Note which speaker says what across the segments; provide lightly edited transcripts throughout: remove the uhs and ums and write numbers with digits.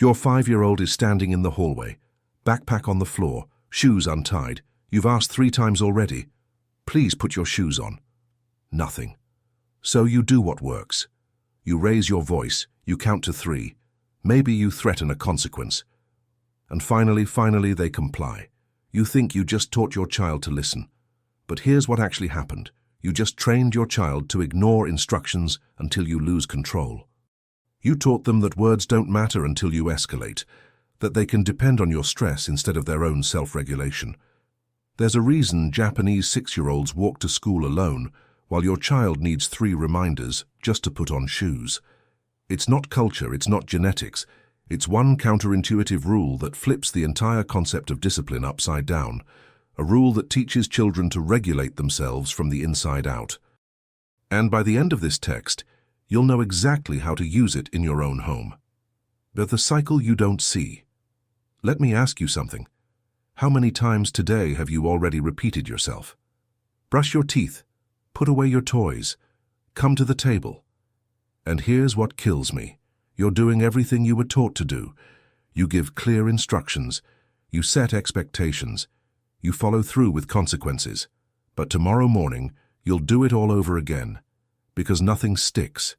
Speaker 1: Your 5-year-old is standing in the hallway, backpack on the floor, shoes untied. You've asked 3 times already. Please put your shoes on. Nothing. So you do what works. You raise your voice, you count to 3. Maybe you threaten a consequence. And finally they comply. You think you just taught your child to listen. But here's what actually happened. You just trained your child to ignore instructions until you lose control. You taught them that words don't matter until you escalate, that they can depend on your stress instead of their own self-regulation. There's a reason Japanese 6-year-olds walk to school alone, while your child needs 3 reminders just to put on shoes. It's not culture, it's not genetics. It's one counterintuitive rule that flips the entire concept of discipline upside down, a rule that teaches children to regulate themselves from the inside out. And by the end of this text, you'll know exactly how to use it in your own home. But the cycle you don't see. Let me ask you something. How many times today have you already repeated yourself? Brush your teeth, put away your toys, come to the table. And here's what kills me. You're doing everything you were taught to do. You give clear instructions, you set expectations, you follow through with consequences. But tomorrow morning, you'll do it all over again, because nothing sticks.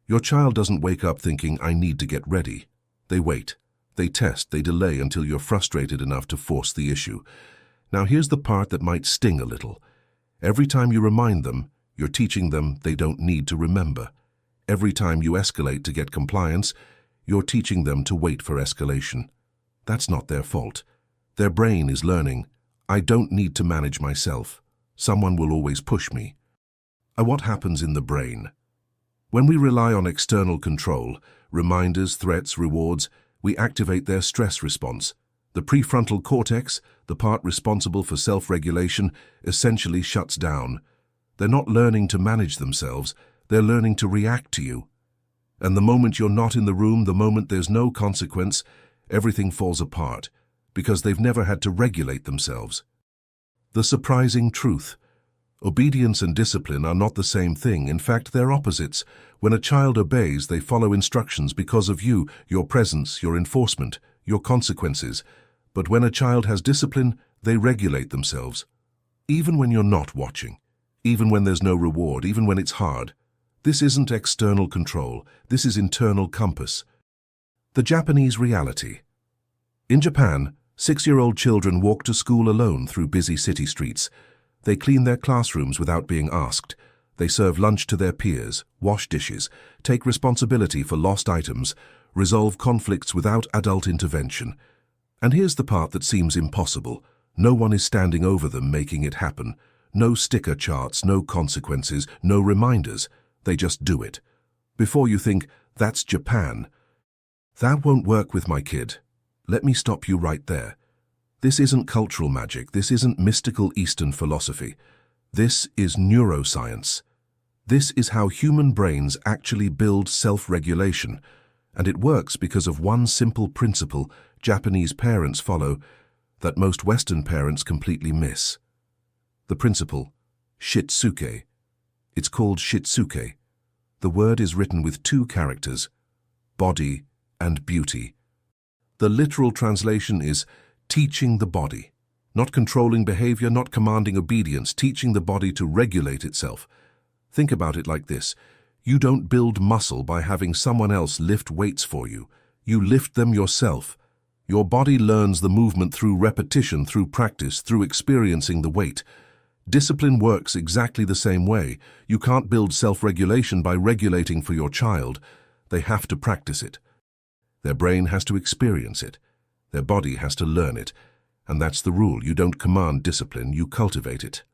Speaker 1: Your child doesn't wake up thinking, I need to get ready. They wait, they test, they delay until you're frustrated enough to force the issue. Now here's the part that might sting a little. Every time you remind them, you're teaching them they don't need to remember. Every time you escalate to get compliance, you're teaching them to wait for escalation. That's not their fault. Their brain is learning, I don't need to manage myself. Someone will always push me. And what happens in the brain? When we rely on external control, reminders, threats, rewards, we activate their stress response. The prefrontal cortex, the part responsible for self-regulation, essentially shuts down. They're not learning to manage themselves, they're learning to react to you. And the moment you're not in the room, the moment there's no consequence, everything falls apart, because they've never had to regulate themselves. The surprising truth. Obedience and discipline are not the same thing. In fact, they're opposites. When a child obeys, they follow instructions because of you, your presence, your enforcement, your consequences. But when a child has discipline, they regulate themselves. Even when you're not watching, even when there's no reward, even when it's hard. This isn't external control, this is internal compass. The Japanese reality. In Japan, 6-year-old children walk to school alone through busy city streets. They clean their classrooms without being asked. They serve lunch to their peers, wash dishes, take responsibility for lost items, resolve conflicts without adult intervention. And here's the part that seems impossible. No one is standing over them making it happen. No sticker charts, no consequences, no reminders. They just do it. Before you think, that's Japan. That won't work with my kid. Let me stop you right there. This isn't cultural magic. This isn't mystical Eastern philosophy. This is neuroscience. This is how human brains actually build self-regulation. And it works because of one simple principle Japanese parents follow that most Western parents completely miss. The principle, Shitsuke. It's called Shitsuke. The word is written with 2 characters, body and beauty. The literal translation is teaching the body, not controlling behavior, not commanding obedience, teaching the body to regulate itself. Think about it like this. You don't build muscle by having someone else lift weights for you. You lift them yourself. Your body learns the movement through repetition, through practice, through experiencing the weight. Discipline works exactly the same way. You can't build self-regulation by regulating for your child. They have to practice it. Their brain has to experience it. Their body has to learn it. And that's the rule. You don't command discipline, you cultivate it.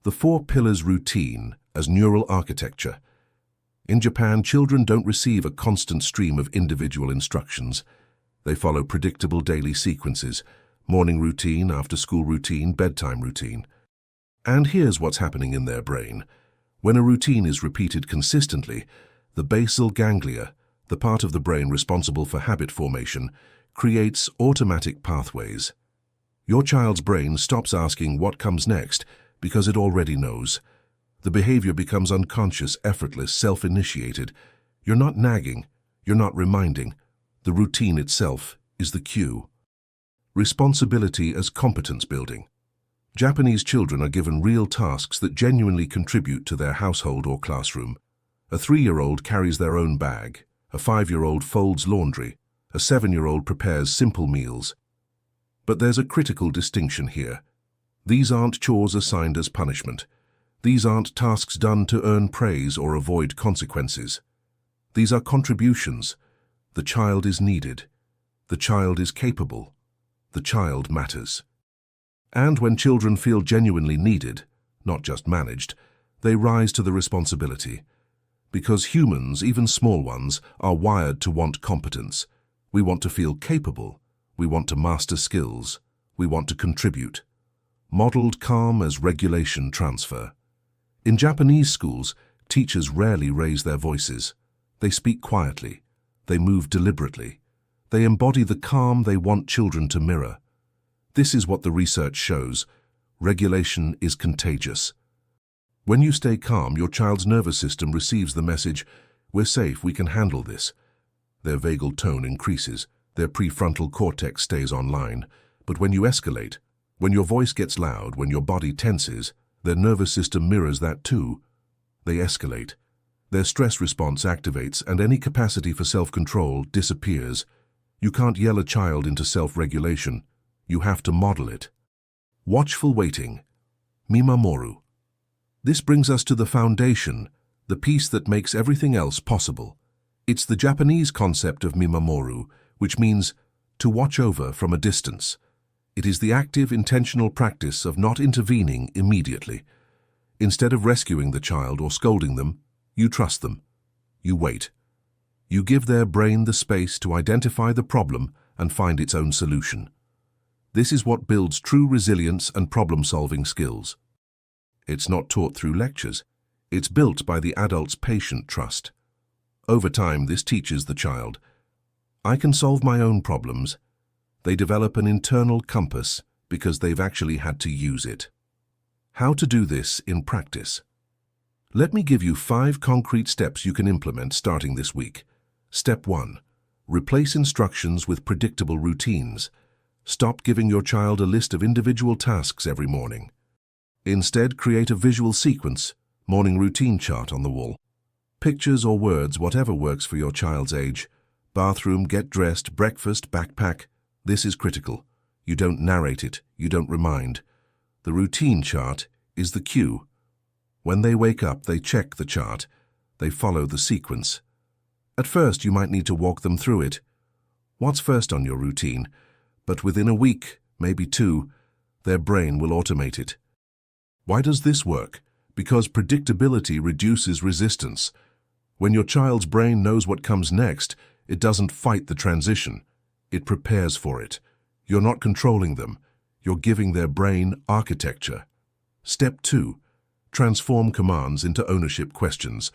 Speaker 1: The 4 pillars routine as neural architecture. In Japan, children don't receive a constant stream of individual instructions. They follow predictable daily sequences, morning routine, after-school routine, bedtime routine. And here's what's happening in their brain. When a routine is repeated consistently, the basal ganglia, the part of the brain responsible for habit formation, creates automatic pathways. Your child's brain stops asking what comes next because it already knows. The behavior becomes unconscious, effortless, self-initiated. You're not nagging, you're not reminding. The routine itself is the cue. Responsibility as competence building. Japanese children are given real tasks that genuinely contribute to their household or classroom. A 3-year-old carries their own bag. A 5-year-old folds laundry. A 7-year-old prepares simple meals. But there's a critical distinction here. These aren't chores assigned as punishment. These aren't tasks done to earn praise or avoid consequences. These are contributions. The child is needed. The child is capable. The child matters. And when children feel genuinely needed, not just managed, they rise to the responsibility. Because humans, even small ones, are wired to want competence. We want to feel capable. We want to master skills. We want to contribute. Modeled calm as regulation transfer. In Japanese schools, teachers rarely raise their voices. They speak quietly. They move deliberately. They embody the calm they want children to mirror. This is what the research shows. Regulation is contagious. When you stay calm, your child's nervous system receives the message, "We're safe, we can handle this." Their vagal tone increases. Their prefrontal cortex stays online. But when you escalate, when your voice gets loud, when your body tenses, their nervous system mirrors that too. They escalate. Their stress response activates, and any capacity for self-control disappears. You can't yell a child into self-regulation. You have to model it. Watchful waiting. Mimamoru. This brings us to the foundation, the piece that makes everything else possible. It's the Japanese concept of Mimamoru, which means to watch over from a distance. It is the active, intentional practice of not intervening immediately. Instead of rescuing the child or scolding them, you trust them. You wait. You give their brain the space to identify the problem and find its own solution. This is what builds true resilience and problem-solving skills. It's not taught through lectures. It's built by the adult's patient trust. Over time, this teaches the child, I can solve my own problems. They develop an internal compass because they've actually had to use it. How to do this in practice? Let me give you 5 concrete steps you can implement starting this week. Step 1. Replace instructions with predictable routines. Stop giving your child a list of individual tasks every morning. Instead, create a visual sequence, morning routine chart on the wall. Pictures or words, whatever works for your child's age. Bathroom, get dressed, breakfast, backpack. This is critical. You don't narrate it, you don't remind. The routine chart is the cue. When they wake up, they check the chart. They follow the sequence. At first, you might need to walk them through it. What's first on your routine? But within a week, maybe 2, their brain will automate it. Why does this work? Because predictability reduces resistance. When your child's brain knows what comes next, it doesn't fight the transition. It prepares for it. You're not controlling them. You're giving their brain architecture. Step 2. Transform commands into ownership questions.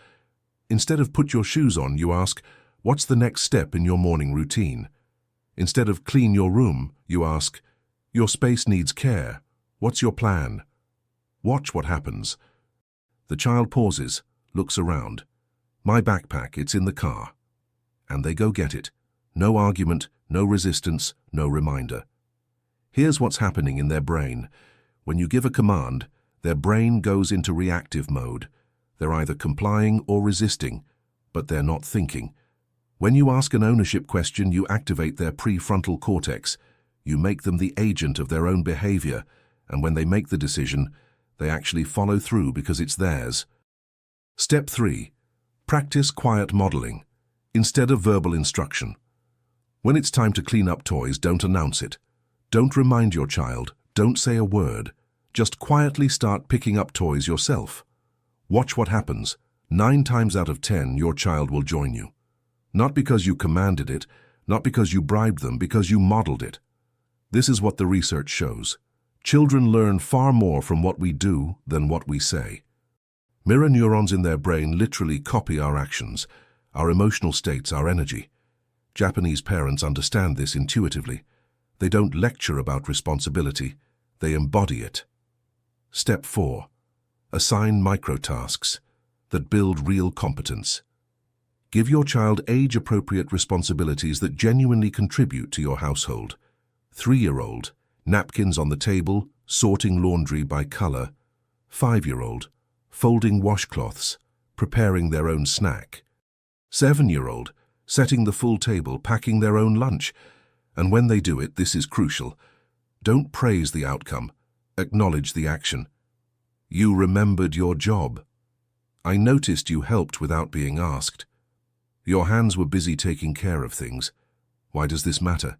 Speaker 1: Instead of put your shoes on, you ask, what's the next step in your morning routine? Instead of clean your room, you ask, your space needs care. What's your plan? Watch what happens. The child pauses, looks around. My backpack, it's in the car. And they go get it. No argument, no resistance, no reminder. Here's what's happening in their brain. When you give a command, their brain goes into reactive mode. They're either complying or resisting, but they're not thinking. When you ask an ownership question, you activate their prefrontal cortex. You make them the agent of their own behavior, and when they make the decision, they actually follow through because it's theirs. Step 3. Practice quiet modeling, instead of verbal instruction. When it's time to clean up toys, don't announce it. Don't remind your child, don't say a word. Just quietly start picking up toys yourself. Watch what happens. 9 times out of 10, your child will join you. Not because you commanded it, not because you bribed them, because you modeled it. This is what the research shows. Children learn far more from what we do than what we say. Mirror neurons in their brain literally copy our actions, our emotional states, our energy. Japanese parents understand this intuitively. They don't lecture about responsibility, they embody it. Step 4. Assign microtasks that build real competence. Give your child age-appropriate responsibilities that genuinely contribute to your household. 3-year-old, napkins on the table, sorting laundry by color. 5-year-old, folding washcloths, preparing their own snack. 7-year-old, setting the full table, packing their own lunch. And when they do it, this is crucial. Don't praise the outcome. Acknowledge the action. You remembered your job. I noticed you helped without being asked. Your hands were busy taking care of things. Why does this matter?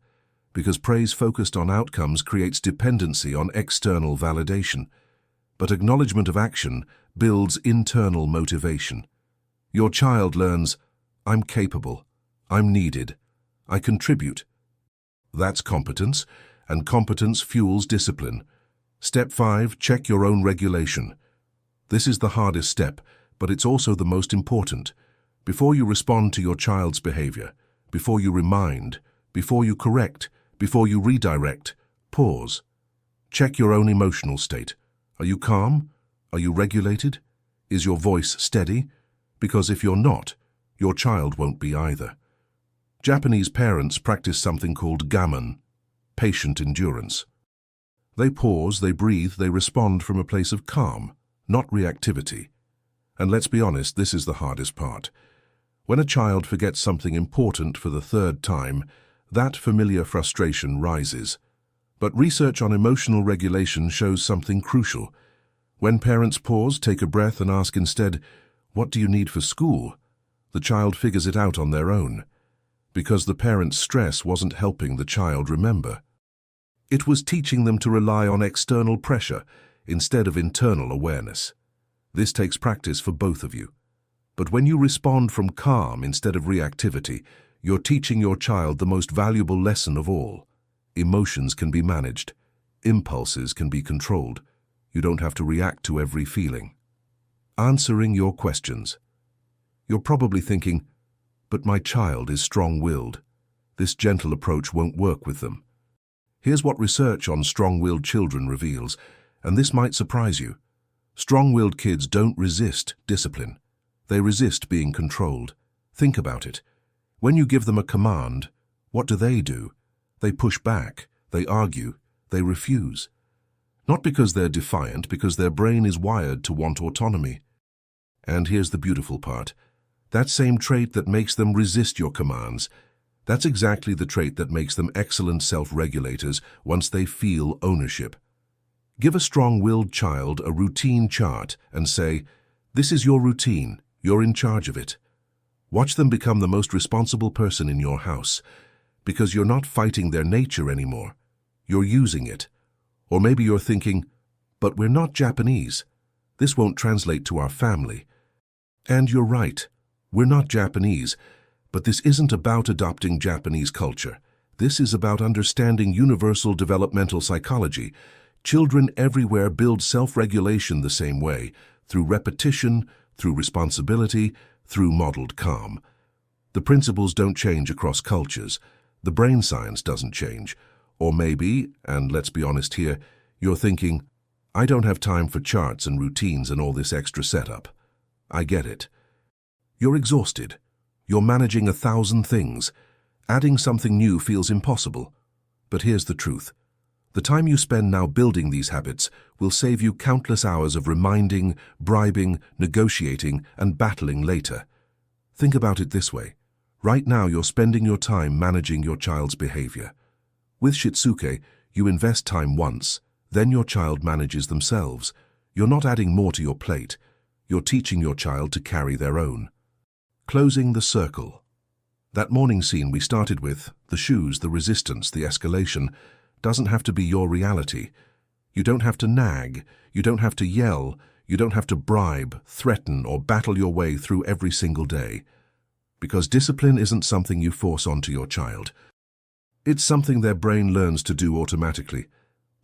Speaker 1: Because praise focused on outcomes creates dependency on external validation. But acknowledgement of action builds internal motivation. Your child learns, I'm capable, I'm needed, I contribute. That's competence, and competence fuels discipline. Step 5, check your own regulation. This is the hardest step, but it's also the most important. Before you respond to your child's behavior, before you remind, before you correct, before you redirect, pause. Check your own emotional state. Are you calm? Are you regulated? Is your voice steady? Because if you're not, your child won't be either. Japanese parents practice something called gammon, patient endurance. They pause, they breathe, they respond from a place of calm, not reactivity. And let's be honest, this is the hardest part. When a child forgets something important for the 3rd time, that familiar frustration rises. But research on emotional regulation shows something crucial. When parents pause, take a breath and ask instead, what do you need for school? The child figures it out on their own. Because the parent's stress wasn't helping the child remember. It was teaching them to rely on external pressure instead of internal awareness. This takes practice for both of you. But when you respond from calm instead of reactivity, you're teaching your child the most valuable lesson of all. Emotions can be managed. Impulses can be controlled. You don't have to react to every feeling. Answering your questions. You're probably thinking, but my child is strong-willed. This gentle approach won't work with them. Here's what research on strong-willed children reveals, and this might surprise you. Strong-willed kids don't resist discipline. They resist being controlled. Think about it. When you give them a command, what do? They push back, they argue, they refuse. Not because they're defiant, because their brain is wired to want autonomy. And here's the beautiful part. That same trait that makes them resist your commands, that's exactly the trait that makes them excellent self-regulators once they feel ownership. Give a strong-willed child a routine chart and say, this is your routine, you're in charge of it. Watch them become the most responsible person in your house, because you're not fighting their nature anymore. You're using it. Or maybe you're thinking, but we're not Japanese. This won't translate to our family. And you're right. We're not Japanese, but this isn't about adopting Japanese culture. This is about understanding universal developmental psychology. Children everywhere build self-regulation the same way, through repetition, through responsibility, through modeled calm. The principles don't change across cultures. The brain science doesn't change. Or maybe, and let's be honest here, you're thinking, I don't have time for charts and routines and all this extra setup. I get it. You're exhausted. You're managing 1,000 things. Adding something new feels impossible. But here's the truth. The time you spend now building these habits will save you countless hours of reminding, bribing, negotiating, and battling later. Think about it this way. Right now you're spending your time managing your child's behavior. With Shitsuke, you invest time once, then your child manages themselves. You're not adding more to your plate. You're teaching your child to carry their own. Closing the circle. That morning scene we started with, the shoes, the resistance, the escalation, doesn't have to be your reality. You don't have to nag, you don't have to yell, you don't have to bribe, threaten, or battle your way through every single day. Because discipline isn't something you force onto your child. It's something their brain learns to do automatically,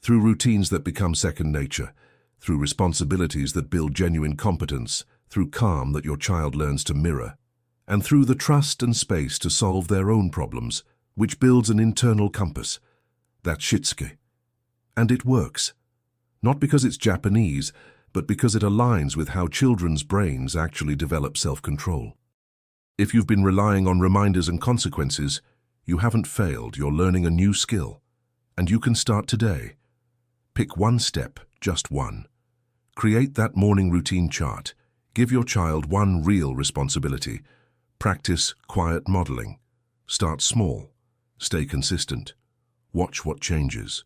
Speaker 1: through routines that become second nature, through responsibilities that build genuine competence, through calm that your child learns to mirror, and through the trust and space to solve their own problems, which builds an internal compass. That's Shitsuke. And it works. Not because it's Japanese, but because it aligns with how children's brains actually develop self-control. If you've been relying on reminders and consequences, you haven't failed, you're learning a new skill. And you can start today. Pick one step, just one. Create that morning routine chart. Give your child one real responsibility. Practice quiet modeling. Start small. Stay consistent. Watch what changes.